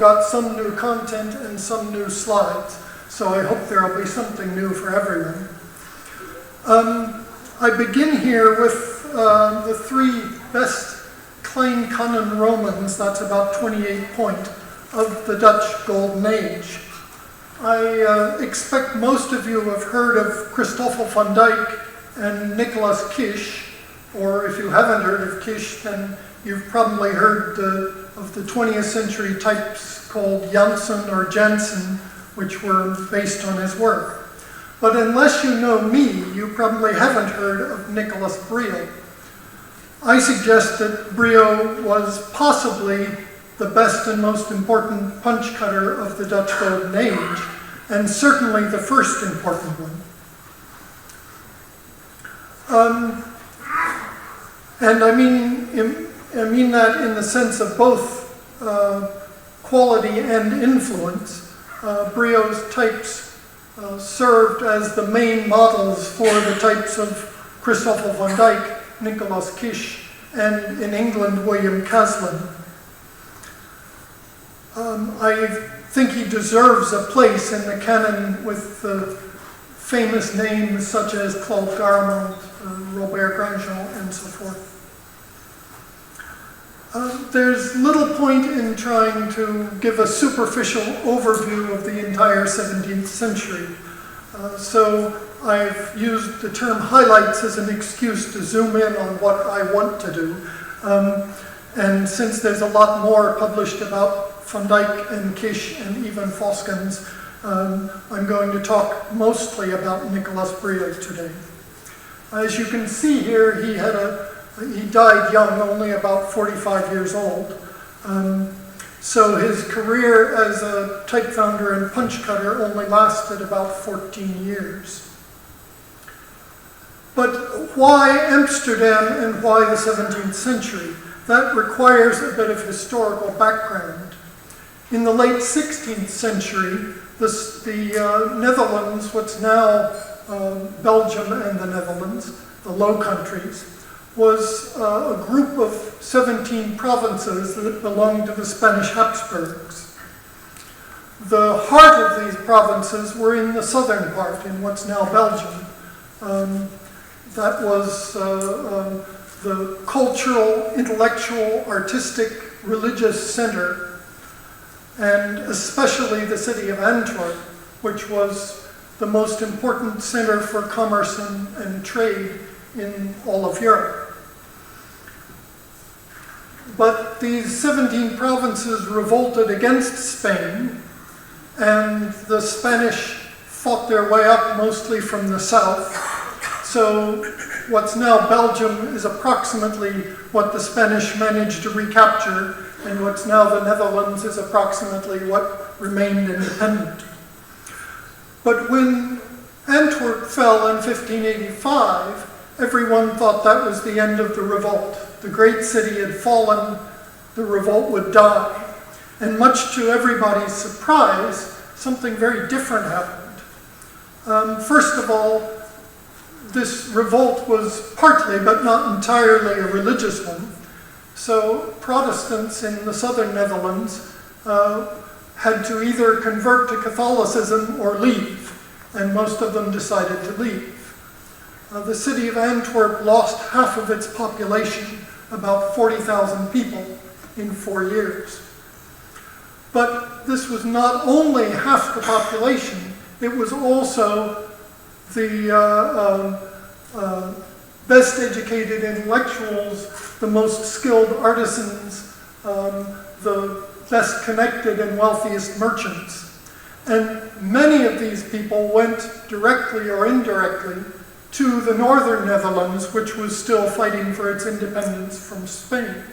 got some new content and some new slides, so I hope there will be something new for everyone. I begin here with the three best klein kannen Romans, that's about 28 point, of the Dutch Golden Age. I expect most of you have heard of Christoffel van Dyck and Nicholas Kish, or if you haven't heard of Kish, then you've probably heard of the 20th century types called Janssen or Jansen, which were based on his work. But unless you know me, you probably haven't heard of Nicolas Briot. I suggest that Briot was possibly the best and most important punch cutter of the Dutch Golden Age, and certainly the first important one. And I mean that in the sense of both quality and influence. Briot's types served as the main models for the types of Christoffel van Dyck, Nicolas Kish, and in England, William Caslin. I think he deserves a place in the canon with famous names such as Claude Garamond, Robert Grandjean, and so forth. There's little point in trying to give a superficial overview of the entire 17th century. So I've used the term highlights as an excuse to zoom in on what I want to do. And since there's a lot more published about Van Dyck and Kish and even Foskens, I'm going to talk mostly about Nicolas Briot today. As you can see here, he died young, only about 45 years old. So his career as a type founder and punch cutter only lasted about 14 years. But why Amsterdam and why the 17th century? That requires a bit of historical background. In the late 16th century, the Netherlands, what's now Belgium and the Netherlands, the Low Countries, was a group of 17 provinces that belonged to the Spanish Habsburgs. The heart of these provinces were in the southern part, in what's now Belgium. That was the cultural, intellectual, artistic, religious center, and especially the city of Antwerp, which was the most important center for commerce and trade in all of Europe. But these 17 provinces revolted against Spain, and the Spanish fought their way up mostly from the south. So what's now Belgium is approximately what the Spanish managed to recapture, and what's now the Netherlands is approximately what remained independent. But when Antwerp fell in 1585, everyone thought that was the end of the revolt. The great city had fallen, the revolt would die. And much to everybody's surprise, something very different happened. First of all, this revolt was partly, but not entirely, a religious one. So Protestants in the southern Netherlands had to either convert to Catholicism or leave, and most of them decided to leave. The city of Antwerp lost half of its population, about 40,000 people, in 4 years. But this was not only half the population, it was also the best educated intellectuals, the most skilled artisans, the best connected and wealthiest merchants. And many of these people went directly or indirectly to the northern Netherlands, which was still fighting for its independence from Spain.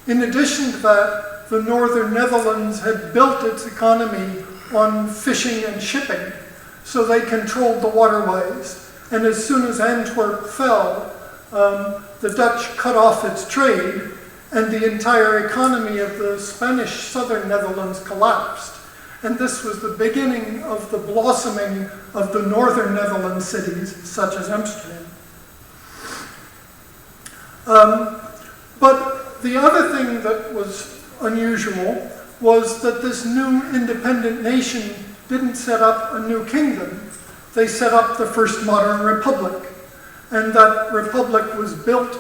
In addition to that, the northern Netherlands had built its economy on fishing and shipping, so they controlled the waterways. And as soon as Antwerp fell, the Dutch cut off its trade, and the entire economy of the Spanish southern Netherlands collapsed. And this was the beginning of the blossoming of the northern Netherlands cities, such as Amsterdam. But the other thing that was unusual was that this new independent nation didn't set up a new kingdom. They set up the first modern republic. And that republic was built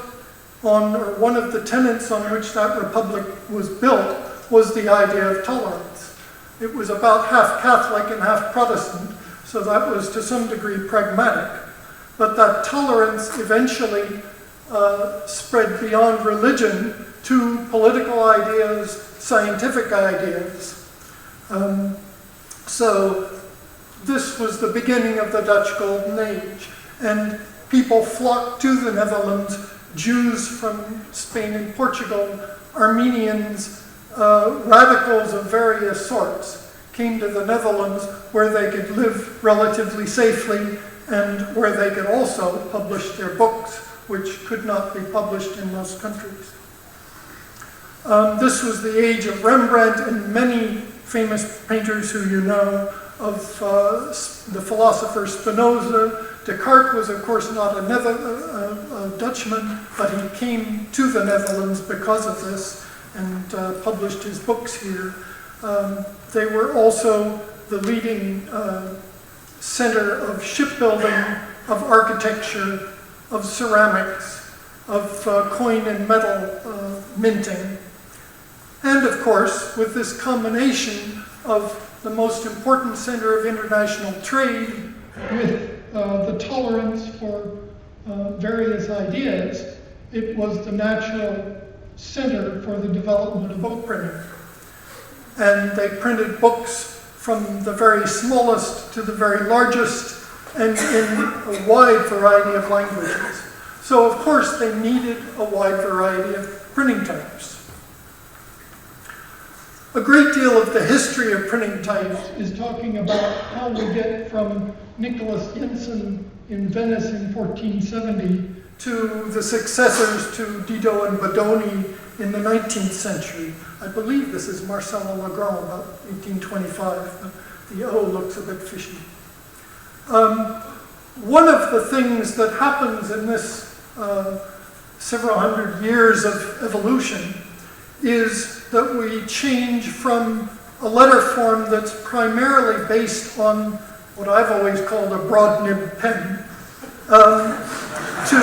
on, or one of the tenets on which that republic was built was the idea of tolerance. It was about half Catholic and half Protestant, so that was to some degree pragmatic. But that tolerance eventually spread beyond religion to political ideas, scientific ideas. So this was the beginning of the Dutch Golden Age. And people flocked to the Netherlands, Jews from Spain and Portugal, Armenians, radicals of various sorts came to the Netherlands where they could live relatively safely and where they could also publish their books, which could not be published in most countries. This was the age of Rembrandt and many famous painters who you know, of the philosopher Spinoza. Descartes was, of course, not a Dutchman, but he came to the Netherlands because of this and published his books here. They were also the leading center of shipbuilding, of architecture, of ceramics, of coin and metal minting. And of course, with this combination of the most important center of international trade with the tolerance for various ideas, it was the natural center for the development of book printing. And they printed books from the very smallest to the very largest and in a wide variety of languages. So of course they needed a wide variety of printing types. A great deal of the history of printing types is talking about how we get from Nicholas Jensen in Venice in 1470 to the successors to Didot and Bodoni in the 19th century. I believe this is Marcel Legrand, about 1825, but the O looks a bit fishy. One of the things that happens in this several hundred years of evolution is that we change from a letter form that's primarily based on what I've always called a broad nib pen to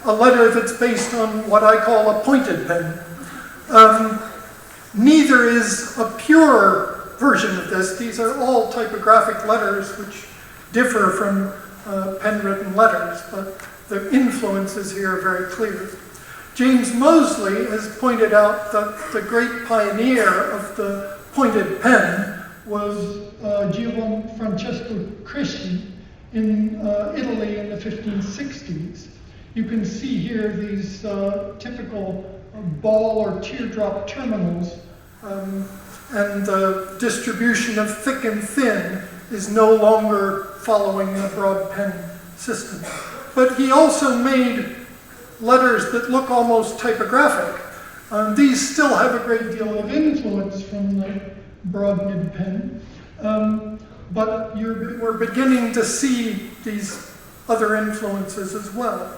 a letter that's based on what I call a pointed pen. Neither is a pure version of this. These are all typographic letters which differ from pen-written letters, but the influences here are very clear. James Moseley has pointed out that the great pioneer of the pointed pen was Giovanni Francesco Cresci in Italy in the 1560s. You can see here these typical ball or teardrop terminals, and the distribution of thick and thin is no longer following the broad pen system. But he also made letters that look almost typographic. These still have a great deal of influence from the broad nib pen, but we're beginning to see these other influences as well.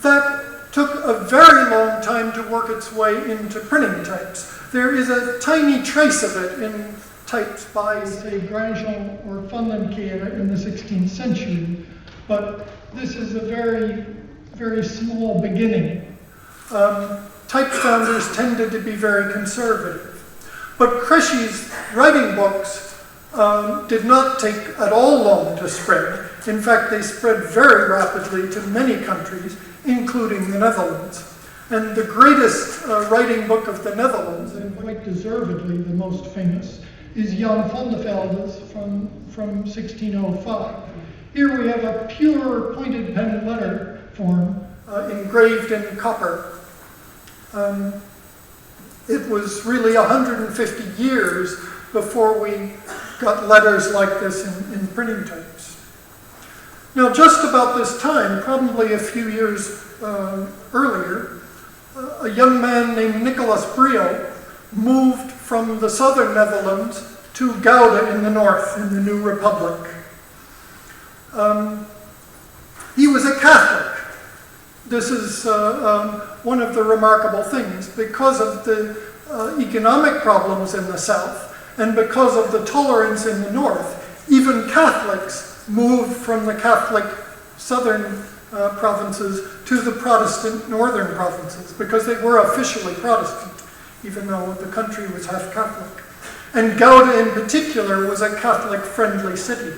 That took a very long time to work its way into printing types. There is a tiny trace of it in types by, say, Grandjean or Fonlenquier in the 16th century, but this is a very, very small beginning. Type founders tended to be very conservative. But Cresci's writing books did not take at all long to spread. In fact, they spread very rapidly to many countries, including the Netherlands. And the greatest writing book of the Netherlands, and quite deservedly the most famous, is Jan van de Velde's from 1605. Here we have a pure pointed pen letter form engraved in copper. It was really 150 years before we got letters like this in printing types. Now, just about this time, probably a few years earlier, a young man named Nicolas Brio moved from the southern Netherlands to Gouda in the north, in the New Republic. He was a Catholic, This is one of the remarkable things. Because of the economic problems in the South, and because of the tolerance in the North, even Catholics moved from the Catholic southern provinces to the Protestant northern provinces, because they were officially Protestant, even though the country was half Catholic. And Gouda in particular was a Catholic-friendly city.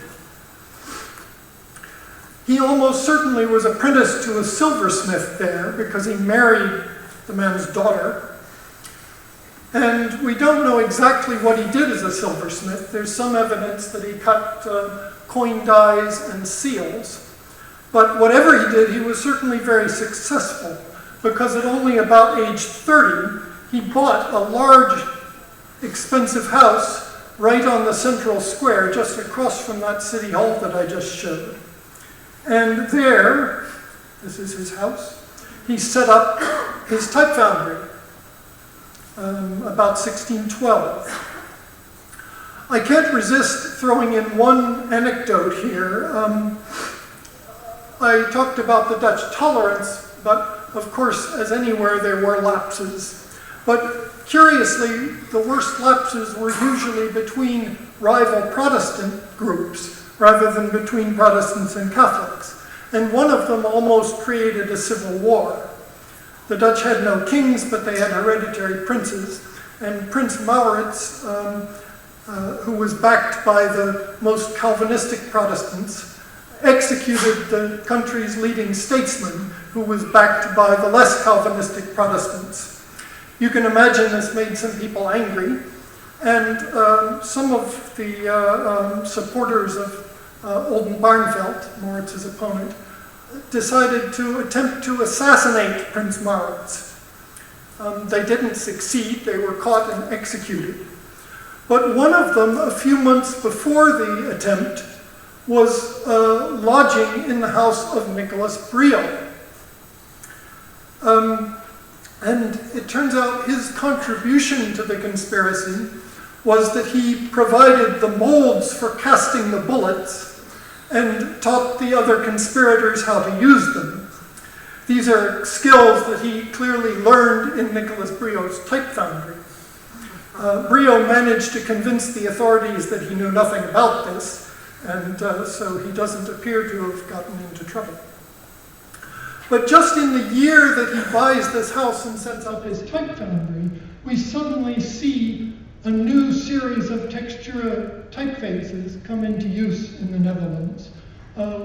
He almost certainly was apprenticed to a silversmith there because he married the man's daughter. And we don't know exactly what he did as a silversmith. There's some evidence that he cut coin dies and seals. But whatever he did, he was certainly very successful, because at only about age 30, he bought a large, expensive house right on the central square, just across from that city hall that I just showed. And there, this is his house, he set up his type foundry, about 1612. I can't resist throwing in one anecdote here. I talked about the Dutch tolerance, but of course, as anywhere, there were lapses. But curiously, the worst lapses were usually between rival Protestant groups, rather than between Protestants and Catholics. And one of them almost created a civil war. The Dutch had no kings, but they had hereditary princes. And Prince Maurits, who was backed by the most Calvinistic Protestants, executed the country's leading statesman, who was backed by the less Calvinistic Protestants. You can imagine this made some people angry, and some of the supporters of Oldenbarnevelt, Maurits's opponent, decided to attempt to assassinate Prince Maurits. They didn't succeed, they were caught and executed. But one of them, a few months before the attempt, was lodging in the house of Nicholas Brio. And it turns out his contribution to the conspiracy was that he provided the molds for casting the bullets and taught the other conspirators how to use them. These are skills that he clearly learned in Nicholas Brio's type foundry. Brio managed to convince the authorities that he knew nothing about this, and so he doesn't appear to have gotten into trouble. But just in the year that he buys this house and sets up his type foundry, we suddenly see a new series of textura typefaces come into use in the Netherlands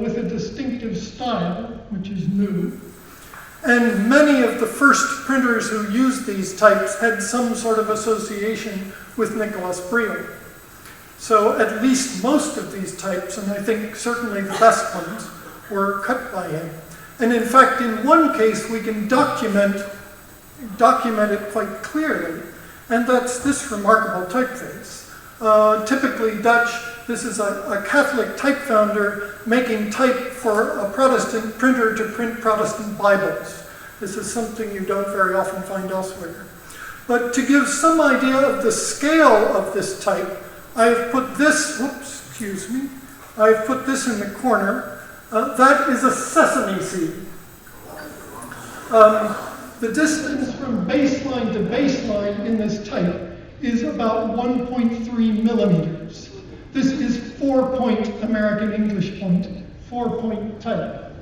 with a distinctive style, which is new. And many of the first printers who used these types had some sort of association with Nicholas Brio. So at least most of these types, and I think certainly the best ones, were cut by him. And in fact, in one case, we can document it quite clearly, and that's this remarkable typeface. Typically Dutch, this is a Catholic type founder making type for a Protestant printer to print Protestant Bibles. This is something you don't very often find elsewhere. But to give some idea of the scale of this type, I've put this, I've put this in the corner. That is a sesame seed. The distance from baseline to baseline in this type is about 1.3 millimeters. This is 4-point American English point, 4-point type.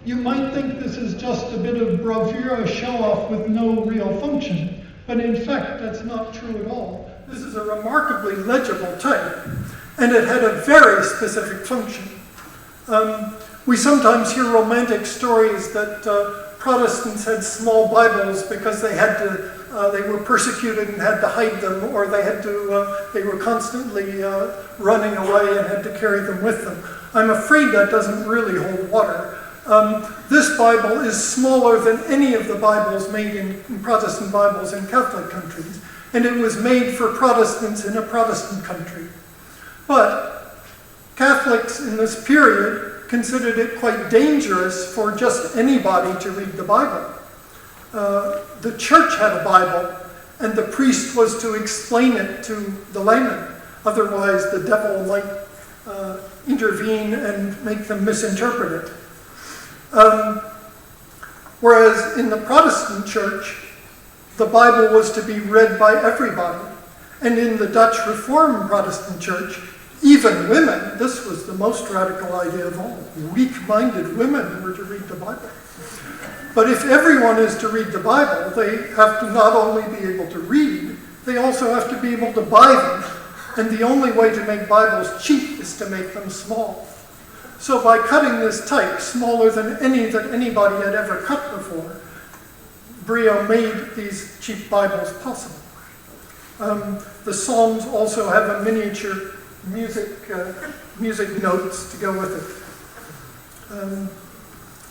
You might think this is just a bit of bravura show-off with no real function, but in fact that's not true at all. This is a remarkably legible type, and it had a very specific function. We sometimes hear romantic stories that Protestants had small Bibles because they had to, they were persecuted and had to hide them, or they had to, they were constantly running away and had to carry them with them. I'm afraid that doesn't really hold water. This Bible is smaller than any of the Bibles made in Protestant Bibles in Catholic countries, and it was made for Protestants in a Protestant country. But Catholics in this period considered it quite dangerous for just anybody to read the Bible. The church had a Bible, and the priest was to explain it to the layman. Otherwise, the devil might intervene and make them misinterpret it. Whereas in the Protestant church, the Bible was to be read by everybody. And in the Dutch Reformed Protestant church, even women, this was the most radical idea of all, weak-minded women were to read the Bible. But if everyone is to read the Bible, they have to not only be able to read, they also have to be able to buy them. And the only way to make Bibles cheap is to make them small. So by cutting this type, smaller than any that anybody had ever cut before, Brio made these cheap Bibles possible. The Psalms also have a miniature music notes to go with it.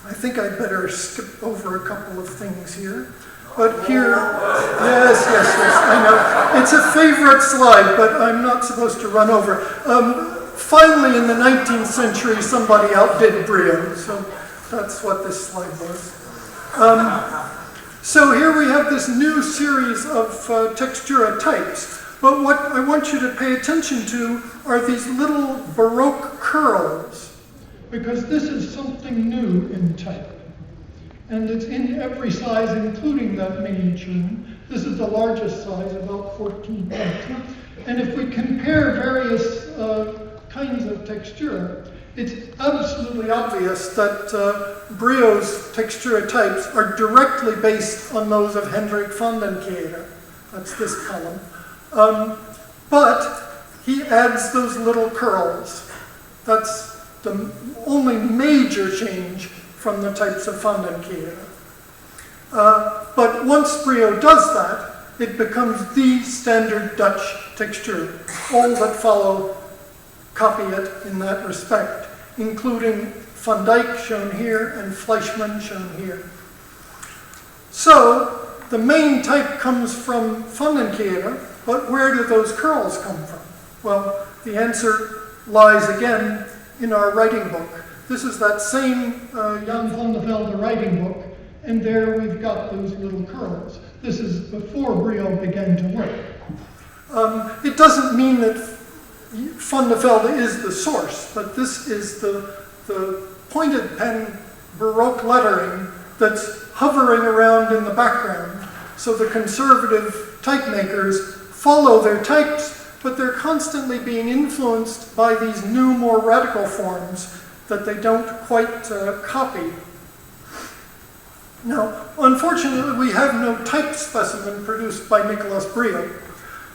I think I'd better skip over a couple of things here. But here, yes, I know. It's a favorite slide, but I'm not supposed to run over. Finally, in the 19th century, somebody outdid Brio, so that's what this slide was. So here we have this new series of textura types, but what I want you to pay attention to are these little Baroque curls, because this is something new in type. And it's in every size, including that miniature. This is the largest size, about 14 points. And if we compare various kinds of textura, it's absolutely obvious that Brio's textura types are directly based on those of Hendrik van den Kere. That's this column. But he adds those little curls. That's the only major change from the types of van den Kere. But once Brio does that, it becomes the standard Dutch texture. All that follow copy it in that respect, including Van Dyck shown here and Fleischmann shown here. So the main type comes from van den Kere, but where do those curls come from? Well, the answer lies again in our writing book. This is that same Jan van der Velde writing book, and there we've got those little curls. This is before Brio began to work. It doesn't mean that Van der Velde is the source, but this is the pointed pen Baroque lettering that's hovering around in the background. So the conservative type makers follow their types, but they're constantly being influenced by these new, more radical forms that they don't quite copy. Now, unfortunately, we have no type specimen produced by Nicolas Brio,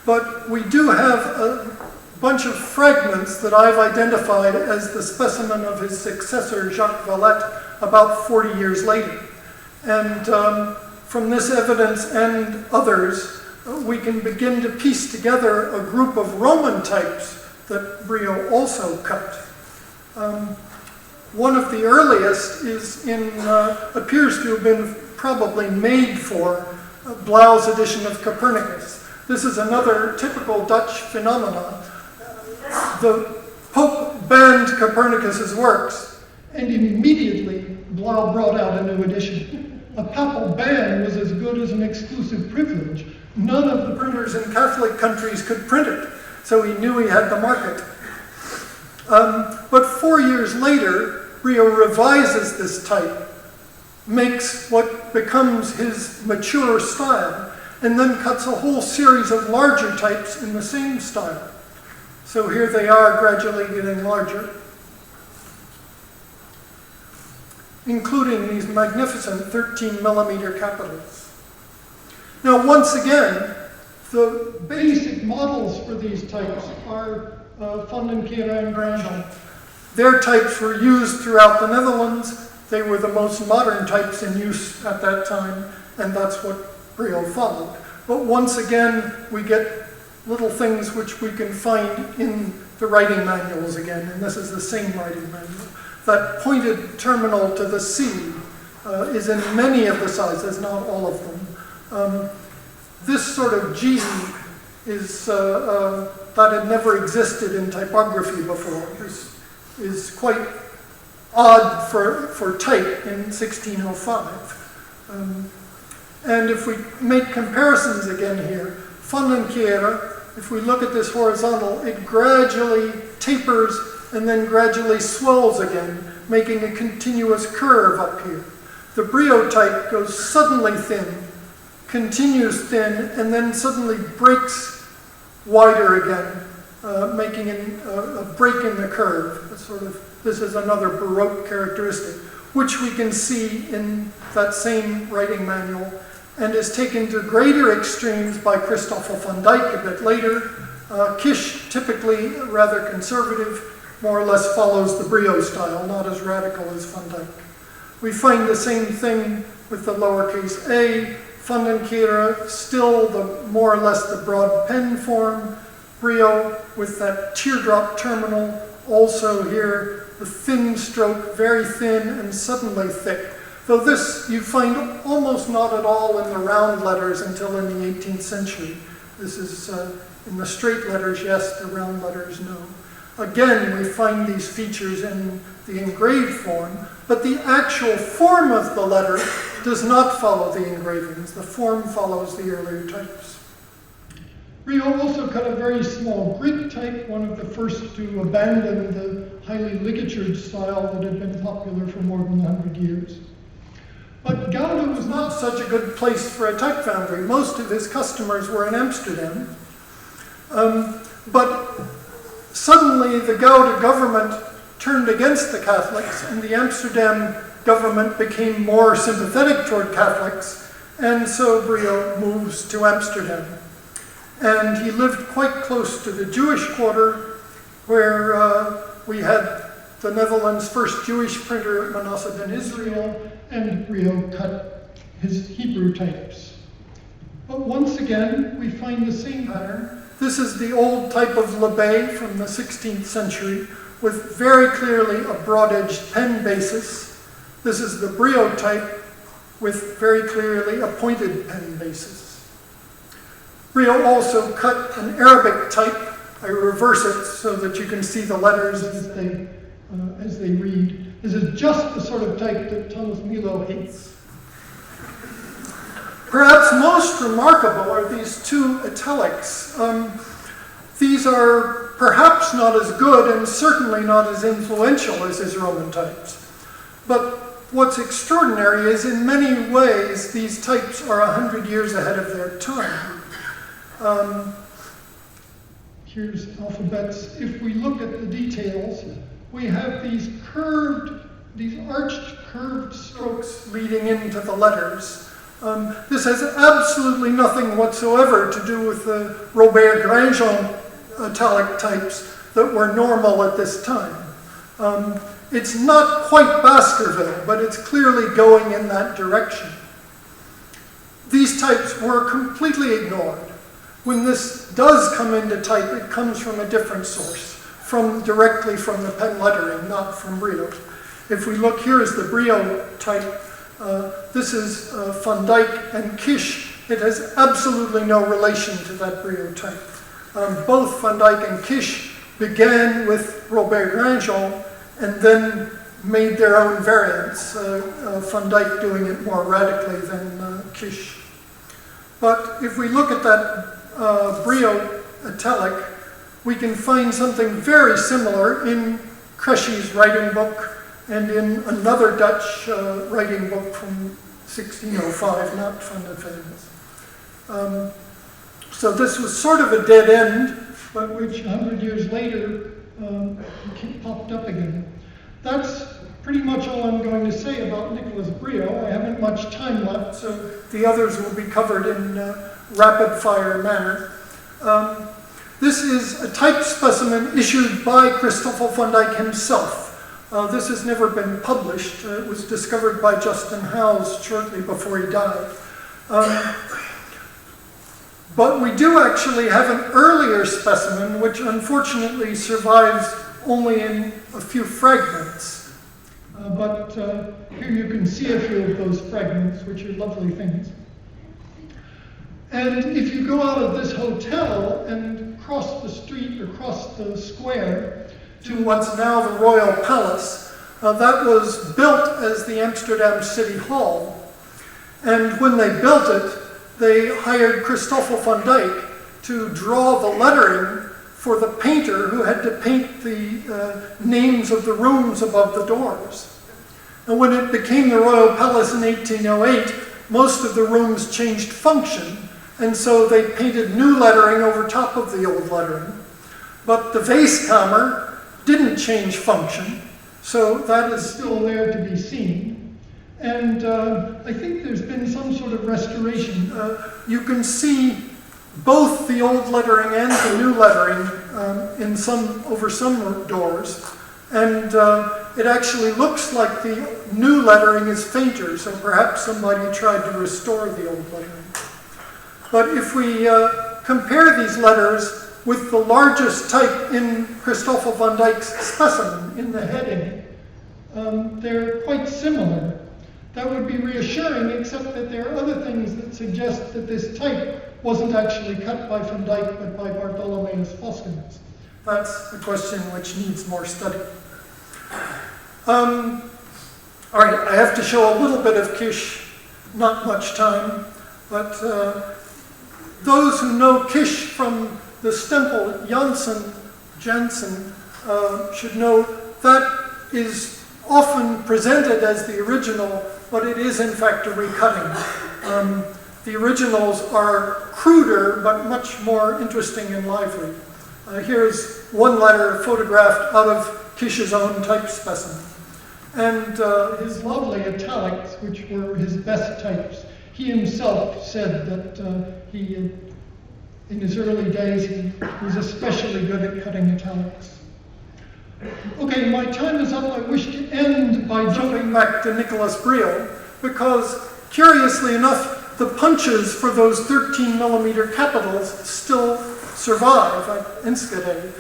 but we do have a bunch of fragments that I've identified as the specimen of his successor, Jacques Vallette, about 40 years later. And from this evidence and others, we can begin to piece together a group of Roman types that Brio also cut. One of the earliest is appears to have been probably made for Blau's edition of Copernicus. This is another typical Dutch phenomenon. The Pope banned Copernicus's works, and immediately Blau brought out a new edition. A papal ban was as good as an exclusive privilege. None of the printers in Catholic countries could print it, so he knew he had the market. But 4 years later, Brio revises this type, makes what becomes his mature style, and then cuts a whole series of larger types in the same style. So here they are gradually getting larger, including these magnificent 13mm capitals. Now, once again, the basic models for these types are Van den Kere and Grandel. Their types were used throughout the Netherlands. They were the most modern types in use at that time, and that's what Brio followed. But once again, we get little things which we can find in the writing manuals again, and this is the same writing manual. That pointed terminal to the C is in many of the sizes, not all of them. This sort of G is that had never existed in typography before. This is quite odd for type in 1605. And if we make comparisons again here, Van den Kere, if we look at this horizontal, it gradually tapers and then gradually swells again making a continuous curve up here. The Brio type goes suddenly thin, continues thin, and then suddenly breaks wider again, making a break in the curve. This is another Baroque characteristic, which we can see in that same writing manual, and is taken to greater extremes by Christoffel van Dyck a bit later. Kish, typically rather conservative, more or less follows the Brio style, not as radical as van Dyck. We find the same thing with the lowercase a. Van den Kere, still more or less the broad pen form. Brio with that teardrop terminal, also here the thin stroke, very thin and suddenly thick. Though this you find almost not at all in the round letters until in the 18th century. This is in the straight letters, yes, the round letters, no. Again, we find these features in the engraved form, but the actual form of the letter does not follow the engravings. The form follows the earlier types. Brio also cut a very small grid type, one of the first to abandon the highly ligatured style that had been popular for more than 100 years. But Gouda was not such a good place for a type foundry. Most of his customers were in Amsterdam. But suddenly the Gouda government turned against the Catholics, and the Amsterdam government became more sympathetic toward Catholics, and so Brio moves to Amsterdam. And he lived quite close to the Jewish quarter, where we had the Netherlands' first Jewish printer, Manasseh ben Israel, and Brio cut his Hebrew types. But once again, we find the same pattern. This is the old type of Lebet from the 16th century, with very clearly a broad-edged pen basis. This is the Brio type with very clearly a pointed pen basis. Brio also cut an Arabic type. I reverse it so that you can see the letters as they read. This is just the sort of type that Thomas Milo hates. Perhaps most remarkable are these two italics. These are perhaps not as good and certainly not as influential as his Roman types. But what's extraordinary is in many ways these types are 100 years ahead of their time. Here's alphabets. If we look at the details, we have these arched curved strokes leading into the letters. This has absolutely nothing whatsoever to do with the Robert Grandjean italic types that were normal at this time. It's not quite Baskerville, but it's clearly going in that direction. These types were completely ignored. When this does come into type, it comes from a different source, directly from the pen lettering, not from Brio. If we look, here is the Brio type. This is Van Dyck and Kish. It has absolutely no relation to that Brio type. Both Van Dyck and Kish began with Robert Grandjean and then made their own variants, Van Dyck doing it more radically than Kish. But if we look at that Brio italic, we can find something very similar in Cressy's writing book and in another Dutch writing book from 1605, not Van de Vene's. So this was sort of a dead end, but which 100 years later popped up again. That's pretty much all I'm going to say about Nicolas Brio. I haven't much time left, so the others will be covered in rapid-fire manner. This is a type specimen issued by Christoffel van Dyck himself. This has never been published. It was discovered by Justin Howes shortly before he died. But we do actually have an earlier specimen, which unfortunately survives only in a few fragments. But here you can see a few of those fragments, which are lovely things. And if you go out of this hotel and cross the street or cross the square to what's now the Royal Palace, that was built as the Amsterdam City Hall. And when they built it, they hired Christoffel van Dyck to draw the lettering for the painter who had to paint the names of the rooms above the doors. And when it became the Royal Palace in 1808, most of the rooms changed function, and so they painted new lettering over top of the old lettering. But the Weeskamer didn't change function, so that is still there to be seen. And I think there's been some sort of restoration. You can see both the old lettering and the new lettering over some doors. And it actually looks like the new lettering is fainter, so perhaps somebody tried to restore the old lettering. But if we compare these letters with the largest type in Christoffel van Dijk's specimen in the heading, they're quite similar. That would be reassuring, except that there are other things that suggest that this type wasn't actually cut by Van Dijk, but by Bartholomeus Voskens. That's a question which needs more study. All right, I have to show a little bit of Kish, not much time, but those who know Kish from the Stempel Janssen should know that is often presented as the original, but it is in fact a recutting. The originals are cruder, but much more interesting and lively. Here's one letter photographed out of Kish's own type specimen. And his lovely italics, which were his best types. He himself said that in his early days, he was especially good at cutting italics. Okay, my time is up. I wish to end by jumping back to Nicholas Briel, because curiously enough, the punches for those 13mm capitals still survive at Enschede.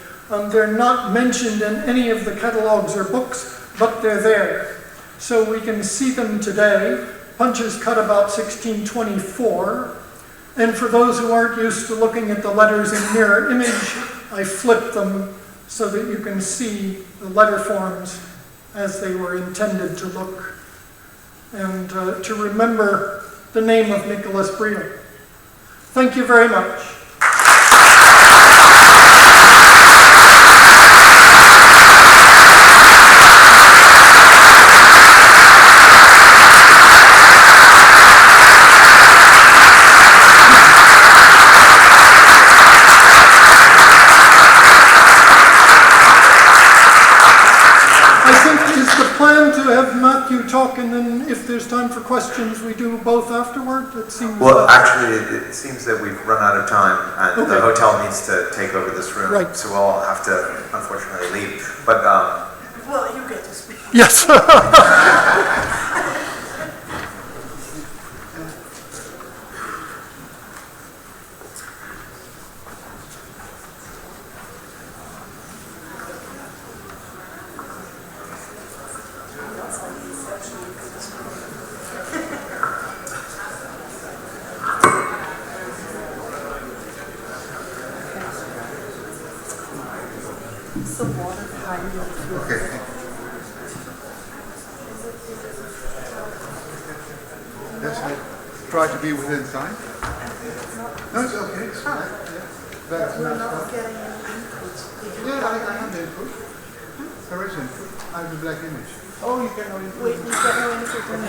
They're not mentioned in any of the catalogs or books, but they're there. So we can see them today. Punches cut about 1624. And for those who aren't used to looking at the letters in mirror image, I flip them so that you can see the letter forms as they were intended to look. And to remember the name of Nicholas Briel. Thank you very much. Talk, and then if there's time for questions, we do both afterward. It seems. Well, actually, it seems that we've run out of time, and okay. The hotel needs to take over this room, right. So we'll all have to, unfortunately, leave. But well, you get to speak. Yes. Try to be within time. No, it's okay. It's fine. Yeah. We're not getting any input. Yeah, I have the input. There is input. I have the black image. Oh, you get no input. We get no input in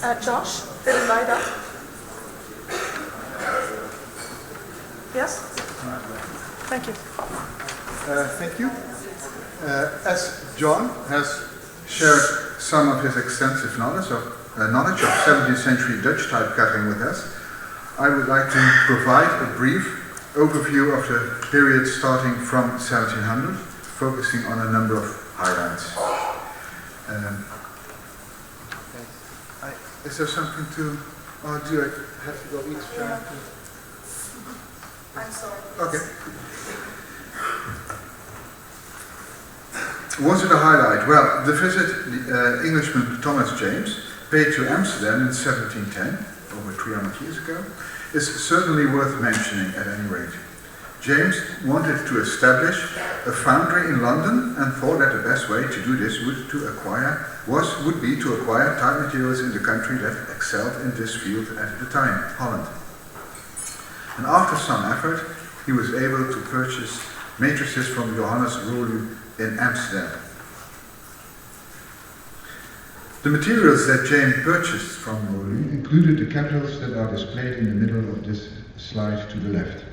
there. Josh, did it light up? Yes? Thank you. Thank you. As John has shared some of his extensive knowledge of 17th century Dutch type cutting with us, I would like to provide a brief overview of the period starting from 1700, focusing on a number of highlights. Is there something to, or do I have to go each time? I'm sorry. Okay. What is the highlight? Well, the visit the Englishman Thomas James paid to Amsterdam in 1710, over 300 years ago, is certainly worth mentioning at any rate. James wanted to establish a foundry in London and thought that the best way to do this would be to acquire type materials in the country that excelled in this field at the time, Holland. And after some effort, he was able to purchase matrices from Johannes Rolu in Amsterdam. The materials that James purchased from Rolu included the capitals that are displayed in the middle of this slide to the left.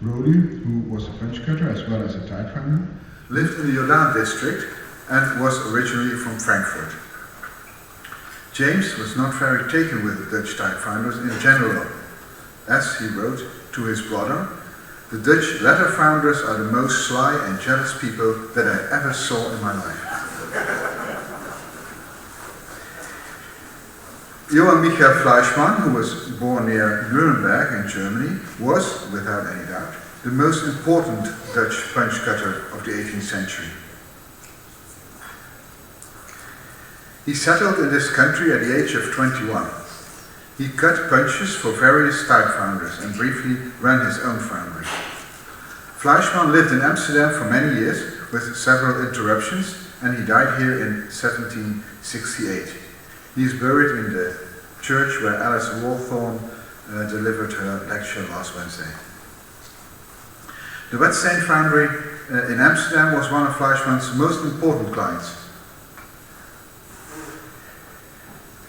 Rolu, who was a punch cutter as well as a type founder, lived in the Jordaan district and was originally from Frankfurt. James was not very taken with the Dutch type founders in general. As he wrote to his brother, "The Dutch letter founders are the most sly and jealous people that I ever saw in my life." Johann Michael Fleischmann, who was born near Nuremberg in Germany, was, without any doubt, the most important Dutch punch cutter of the 18th century. He settled in this country at the age of 21. He cut punches for various type founders and briefly ran his own foundry. Fleischmann lived in Amsterdam for many years with several interruptions, and he died here in 1768. He is buried in the church where Alice Walthorne delivered her lecture last Wednesday. The Wetsteen foundry in Amsterdam was one of Fleischmann's most important clients.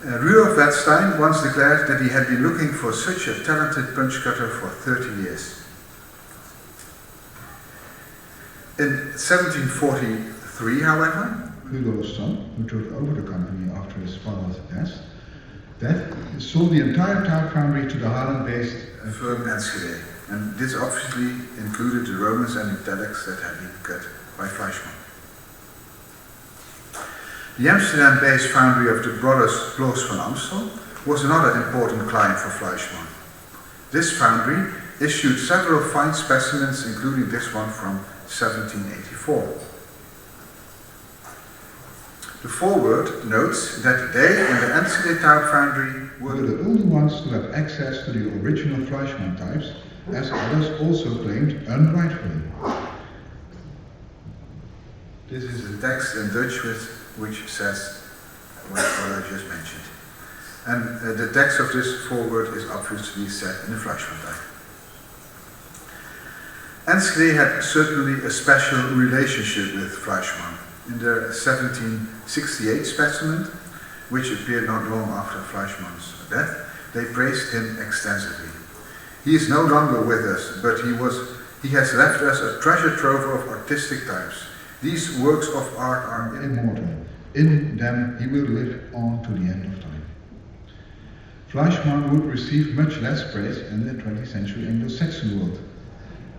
Rudolf Wetsteen once declared that he had been looking for such a talented punch cutter for 30 years. In 1743, however, Rudolf's son, who took over the company after his father's death, sold the entire type foundry to the Haarlem-based firm Enschede, and this obviously included the Romans and italics that had been cut by Fleischmann. The Amsterdam-based foundry of the brothers Ploos van Amstel was another important client for Fleischmann. This foundry issued several fine specimens, including this one from 1784. The foreword notes that they and the Enschede type foundry were the only ones to have access to the original Fleischmann types, as others also claimed unrightfully. This is the text in Dutch which says what I just mentioned. And the text of this foreword is obviously set in the Fleischmann type. Enschede had certainly a special relationship with Fleischmann. In their 1768 specimen, which appeared not long after Fleischmann's death, they praised him extensively. He is no longer with us, but he has left us a treasure trove of artistic types. These works of art are immortal. In them he will live on to the end of time. Fleischmann would receive much less praise in the 20th century Anglo-Saxon world.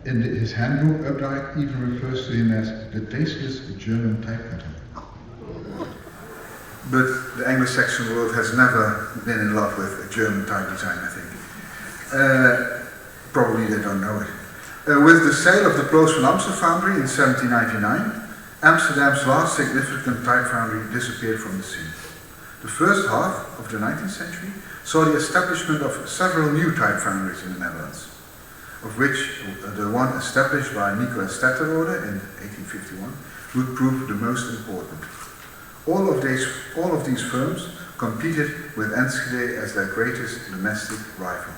In his handbook, Updike even refers to him as the tasteless German type cutter. But the Anglo-Saxon world has never been in love with a German type design, I think. Probably they don't know it. With the sale of the Ploos van Amstel foundry in 1799, Amsterdam's last significant type foundry disappeared from the scene. The first half of the 19th century saw the establishment of several new type foundries in the Netherlands, of which the one established by Nicolas Tetterode in 1851 would prove the most important. All of these firms competed with Enschede as their greatest domestic rival.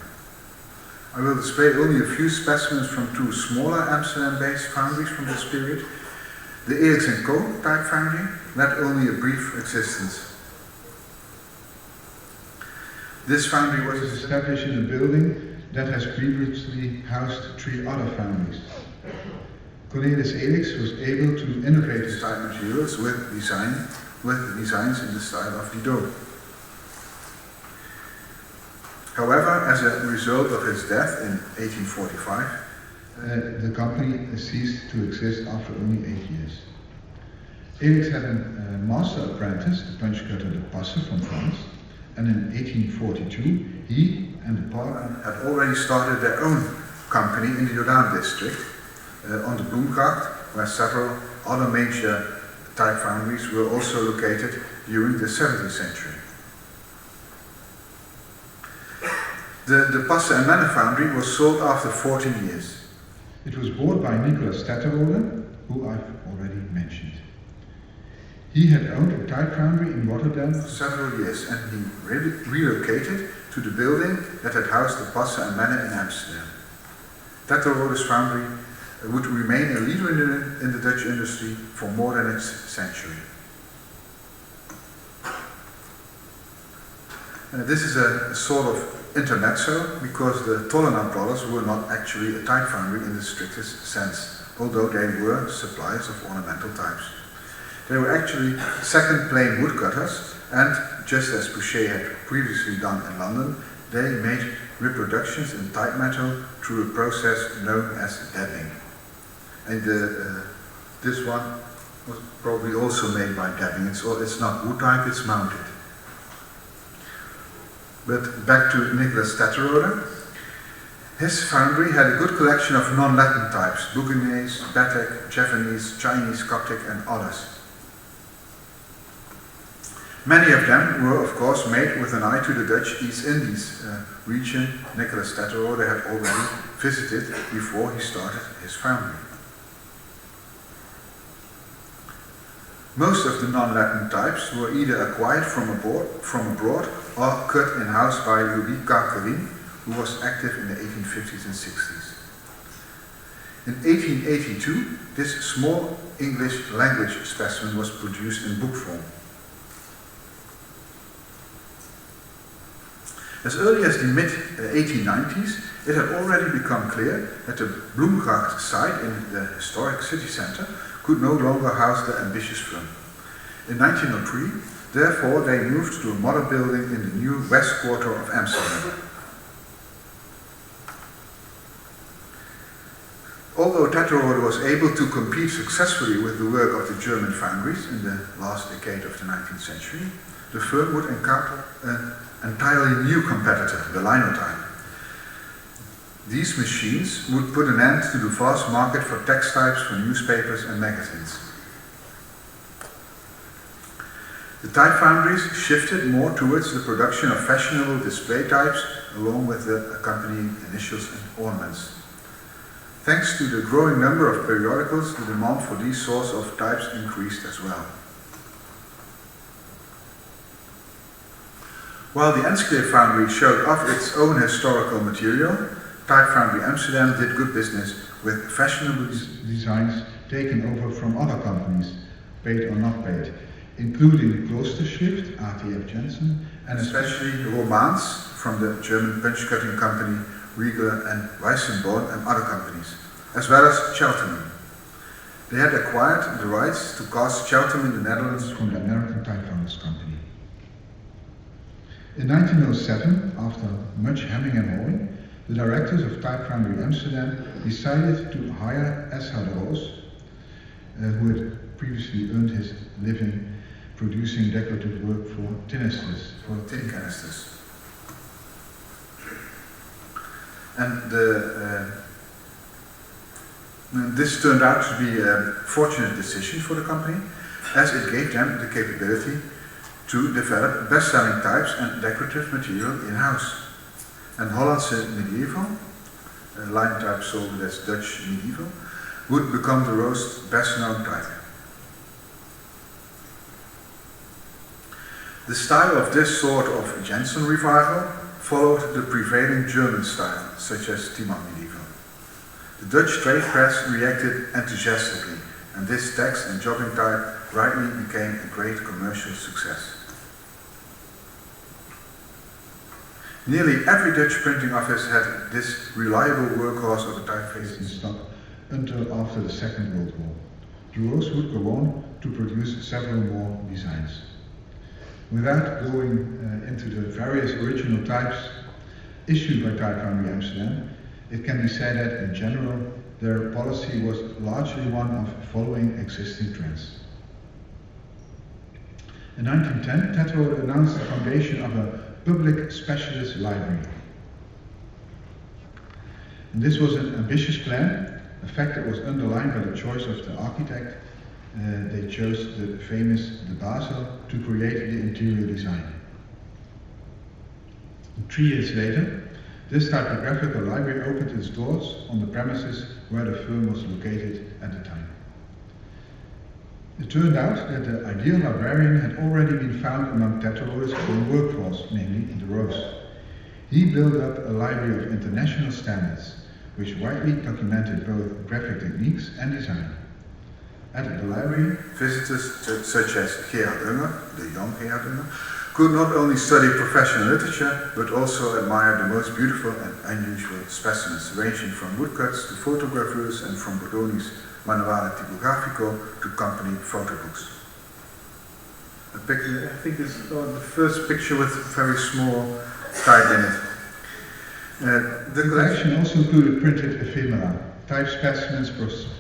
I will display only a few specimens from two smaller Amsterdam-based foundries from this period. The Eriks & Co. type foundry led only a brief existence. This foundry was established in a building that has previously housed three other foundries. Cornelis Eriks was able to innovate his type materials with designs in the style of Didot. However, as a result of his death in 1845, the company ceased to exist after only 8 years. Eriks had a master apprentice, the punch cutter De Passe from France, and in 1842 he and the partner had already started their own company in the Jordaan district on the Bloemgracht, where several other major type foundries were also located during the 17th century. The De Passe and Menne foundry was sold after 14 years. It was bought by Nicolas Tetterode, who I've already mentioned. He had owned a type foundry in Rotterdam for several years, and he relocated to the building that had housed the Passe and Manor in Amsterdam. Tetterode's foundry would remain a leader in the Dutch industry for more than its century. This is a sort of intermezzo, because the Tollenaar brothers were not actually a type foundry in the strictest sense, although they were suppliers of ornamental types. They were actually second plane woodcutters, and just as Boucher had previously done in London, they made reproductions in type metal through a process known as dabbing. And this one was probably also made by dabbing. It's not wood type, it's mounted. But back to Nicolas Tetterode. His foundry had a good collection of non-Latin types: Bouguinese, Batek, Javanese, Chinese, Coptic and others. Many of them were of course made with an eye to the Dutch East Indies region Nicolas Tetterode had already visited before he started his foundry. Most of the non-Latin types were either acquired from abroad or cut in-house by Louis Carquerin, who was active in the 1850s and 60s. In 1882, this small English language specimen was produced in book form. As early as the mid-1890s, it had already become clear that the Bloemgracht site in the historic city centre could no longer house the ambitious firm. In 1903, therefore, they moved to a modern building in the new west quarter of Amsterdam. Although Tetterode was able to compete successfully with the work of the German foundries in the last decade of the 19th century, the firm would encounter an entirely new competitor, the linotype. These machines would put an end to the vast market for text types for newspapers and magazines. The type foundries shifted more towards the production of fashionable display types along with the accompanying initials and ornaments. Thanks to the growing number of periodicals, the demand for these sorts of types increased as well. While the Enschede foundry showed off its own historical material, Type Foundry Amsterdam did good business with fashionable designs taken over from other companies, paid or not paid, including Kloosterschrift, ATypI Jensen, and especially Romans from the German punch-cutting company Riegler and Weissenborn and other companies, as well as Cheltenham. They had acquired the rights to cast Cheltenham in the Netherlands from the American Type Founders Company. In 1907, after much hemming and hawing, the directors of Type Foundry Amsterdam decided to hire S.H. de Roos, who had previously earned his living producing decorative work for tin canisters. And this turned out to be a fortunate decision for the company, as it gave them the capability to develop best-selling types and decorative material in-house. And Hollandse medieval, line type sold as Dutch medieval, would become the Roos' best-known type. The style of this sort of Jensen revival followed the prevailing German style, such as Timan medieval. The Dutch trade press reacted enthusiastically, and this text and jobbing type rightly became a great commercial success. Nearly every Dutch printing office had this reliable workhorse of a typeface in stock until after the Second World War. De Roos would go on to produce several more designs. Without going into the various original types issued by Type Foundry Amsterdam, it can be said that in general their policy was largely one of following existing trends. In 1910, Tetterode announced the foundation of a public specialist library. And this was an ambitious plan, a fact that was underlined by the choice of the architect. They chose the famous De Basel to create the interior design. 3 years later, This typographical library opened its doors on the premises where the firm was located at the time. It turned out that the ideal librarian had already been found among Tetrarode's own workforce, namely in the Roos. He built up a library of international standards, which widely documented both graphic techniques and design. At the library, visitors such as Gerard Unger, the young Gerard Unger, could not only study professional literature, but also admire the most beautiful and unusual specimens, ranging from woodcuts to photogravures and from Bordoni's Manuale Tipografico to company photo books. I think this is the first picture with very small type in it. The collection also included printed ephemera, type specimens,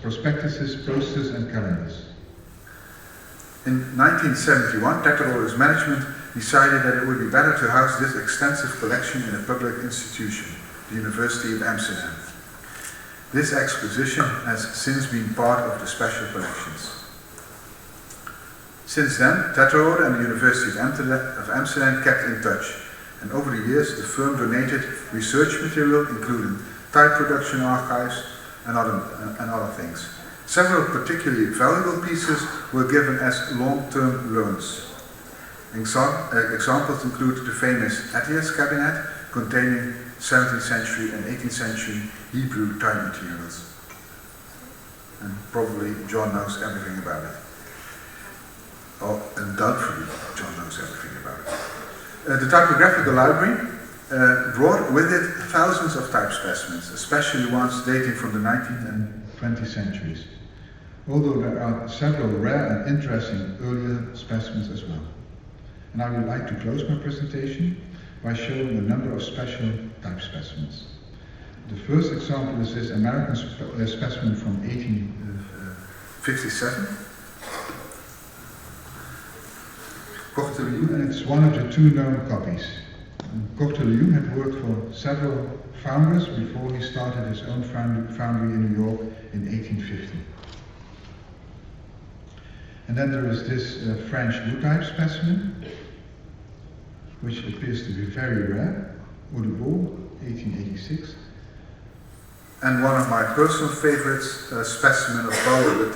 prospectuses, posters and calendars. In 1971, Tetrarode's management decided that it would be better to house this extensive collection in a public institution, the University of Amsterdam. This exposition has since been part of the special collections. Since then, Tetrarode and the University of Amsterdam kept in touch, and over the years the firm donated research material including type production archives and other things. Several particularly valuable pieces were given as long-term loans. Examples include the famous ATypI cabinet containing 17th century and 18th century Hebrew type materials. And probably John knows everything about it. Or undoubtedly John knows everything about it. The typographical library brought with it thousands of type specimens, especially ones dating from the 19th and 20th centuries, although there are several rare and interesting earlier specimens as well. And I would like to close my presentation by showing a number of special type specimens. The first example is this American specimen from 1857. And it's one of the two known copies. Corteliou had worked for several founders before he started his own foundry in New York in 1850. And then there is this French wood type specimen, which appears to be very rare, Audubon, 1886. And one of my personal favorites, a specimen of Bauer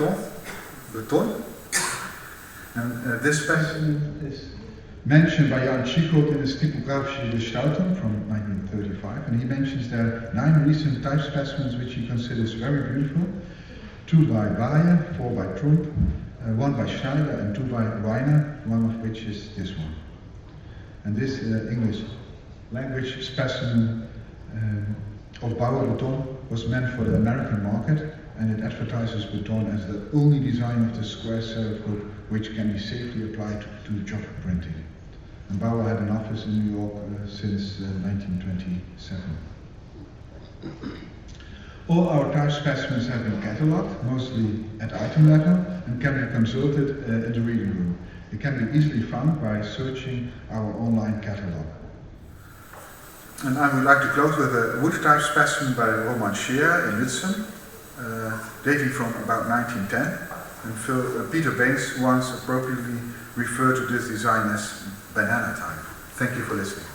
Beton. And this specimen is mentioned by Jan Schichold in his Typographische Gestaltung from 1935, and he mentions there 9 recent type specimens which he considers very beautiful, 2 by Bayer, 4 by Trump, 1 by Schneider and 2 by Reiner, one of which is this one. And this English language specimen of Bauer Beton was meant for the American market, and it advertises Beton as the only design of the square serif group which can be safely applied to job printing. And Bauer had an office in New York since 1927. All our type specimens have been catalogued, mostly at item level, and can be consulted in the reading room. It can be easily found by searching our online catalog. And I would like to close with a wood type specimen by Roman Scheer in Lützen, dating from about 1910. And Peter Baines once appropriately referred to this design as banana type. Thank you for listening.